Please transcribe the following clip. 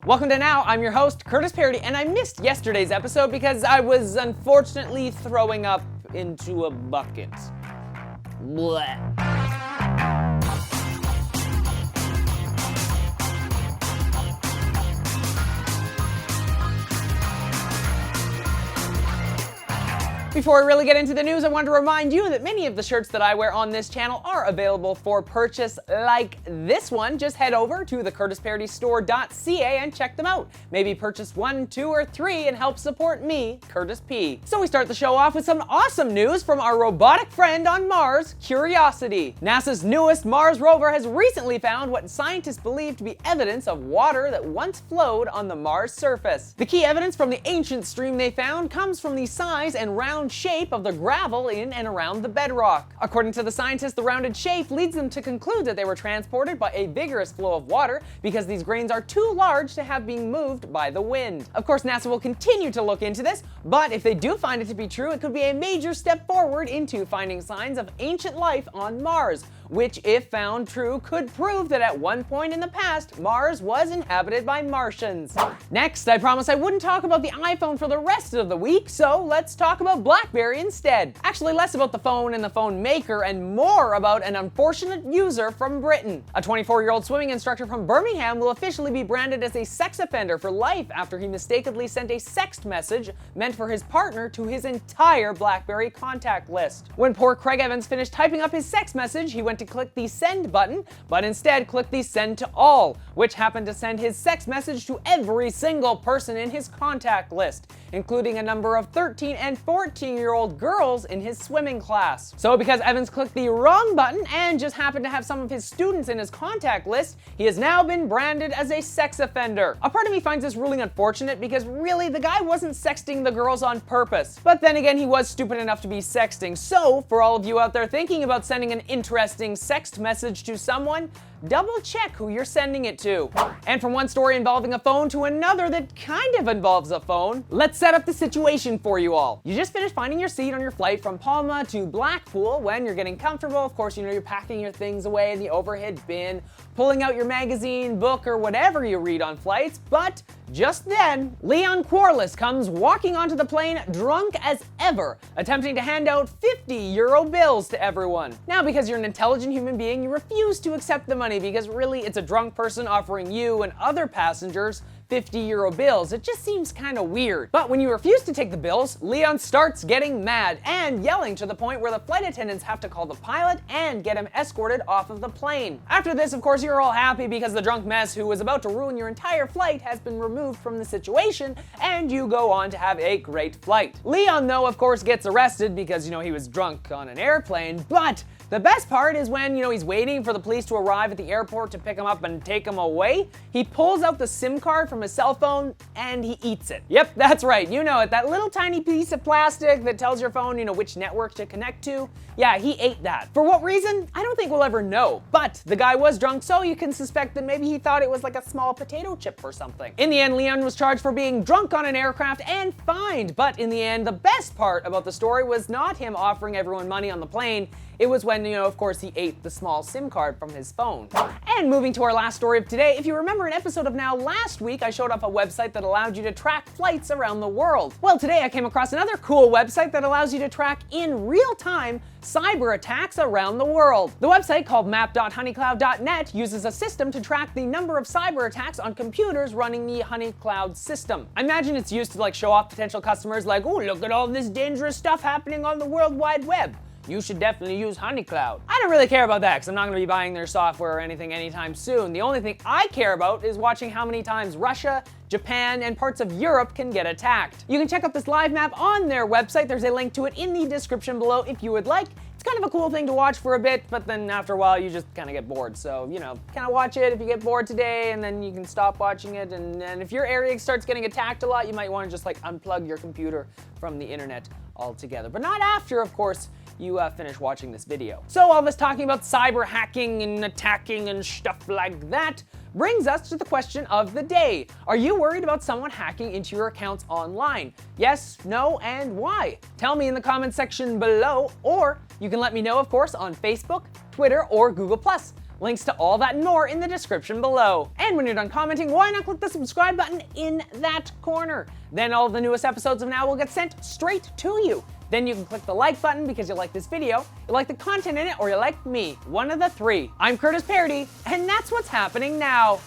Welcome to Now. I'm your host, Curtis Parody, and I missed yesterday's episode because I was unfortunately throwing up into a bucket. Blech. Before we really get into the news, I wanted to remind you that many of the shirts that I wear on this channel are available for purchase, like this one. Just head over to thecurtisparodystore.ca and check them out. Maybe purchase 1, 2, or 3 and help support me, Curtis P. So we start the show off with some awesome news from our robotic friend on Mars, Curiosity. NASA's newest Mars rover has recently found what scientists believe to be evidence of water that once flowed on the Mars surface. The key evidence from the ancient stream they found comes from the size and round shape of the gravel in and around the bedrock. According to the scientists, the rounded shape leads them to conclude that they were transported by a vigorous flow of water because these grains are too large to have been moved by the wind. Of course, NASA will continue to look into this, but if they do find it to be true, it could be a major step forward into finding signs of ancient life on Mars, which, if found true, could prove that at one point in the past, Mars was inhabited by Martians. Next, I promised I wouldn't talk about the iPhone for the rest of the week, so let's talk about BlackBerry instead. Actually, less about the phone and the phone maker and more about an unfortunate user from Britain. A 24-year-old swimming instructor from Birmingham will officially be branded as a sex offender for life after he mistakenly sent a sext message meant for his partner to his entire BlackBerry contact list. When poor Craig Evans finished typing up his sex message, he went to click the send button, but instead clicked the send to all, which happened to send his sex message to every single person in his contact list, including a number of 13 and 14-year-old girls in his swimming class. So because Evans clicked the wrong button and just happened to have some of his students in his contact list, he has now been branded as a sex offender. A part of me finds this ruling unfortunate because really the guy wasn't sexting the girls on purpose. But then again, he was stupid enough to be sexting. So for all of you out there thinking about sending an interesting sext message to someone, double check who you're sending it to. And from one story involving a phone to another that kind of involves a phone, let's set up the situation for you all. You just finished finding your seat on your flight from Palma to Blackpool. When you're getting comfortable, of course, you're packing your things away in the overhead bin, pulling out your magazine, book, or whatever you read on flights, but just then, Leon Quarles comes walking onto the plane drunk as ever, attempting to hand out 50-euro bills to everyone. Now, because you're an intelligent human being, you refuse to accept the money because really it's a drunk person offering you and other passengers 50-euro bills. It just seems kind of weird. But when you refuse to take the bills, Leon starts getting mad and yelling to the point where the flight attendants have to call the pilot and get him escorted off of the plane. After this, of course, you're all happy because the drunk mess who was about to ruin your entire flight has been removed from the situation, and you go on to have a great flight. Leon, though, of course, gets arrested because, he was drunk on an airplane, but the best part is when, he's waiting for the police to arrive at the airport to pick him up and take him away, he pulls out the SIM card from his cell phone and he eats it. Yep, that's right, you know it, that little tiny piece of plastic that tells your phone, which network to connect to. Yeah, he ate that. For what reason? I don't think we'll ever know, but the guy was drunk, so you can suspect that maybe he thought it was like a small potato chip or something. In the end, Leon was charged for being drunk on an aircraft and fined, but in the end, the best part about the story was not him offering everyone money on the plane. It was when, of course, he ate the small SIM card from his phone. And moving to our last story of today, if you remember an episode of Now last week, I showed off a website that allowed you to track flights around the world. Well, today I came across another cool website that allows you to track in real time cyber attacks around the world. The website, called map.honeycloud.net, uses a system to track the number of cyber attacks on computers running the Honeycloud system. I imagine it's used to show off potential customers like, oh, look at all this dangerous stuff happening on the World Wide Web. You should definitely use Honeycloud. I don't really care about that because I'm not going to be buying their software or anything anytime soon. The only thing I care about is watching how many times Russia, Japan, and parts of Europe can get attacked. You can check out this live map on their website. There's a link to it in the description below if you would like. It's kind of a cool thing to watch for a bit, but then after a while you just kind of get bored. So, kind of watch it if you get bored today, and then you can stop watching it. And if your area starts getting attacked a lot, you might want to just unplug your computer from the internet altogether. But not after, of course, you finish watching this video. So all this talking about cyber hacking and attacking and stuff like that brings us to the question of the day. Are you worried about someone hacking into your accounts online? Yes, no, and why? Tell me in the comment section below, or you can let me know, of course, on Facebook, Twitter, or Google+. Links to all that and more in the description below. And when you're done commenting, why not click the subscribe button in that corner? Then all of the newest episodes of Now will get sent straight to you. Then you can click the like button because you like this video, you like the content in it, or you like me. One of the three. I'm Curtis Parody, and that's what's happening now.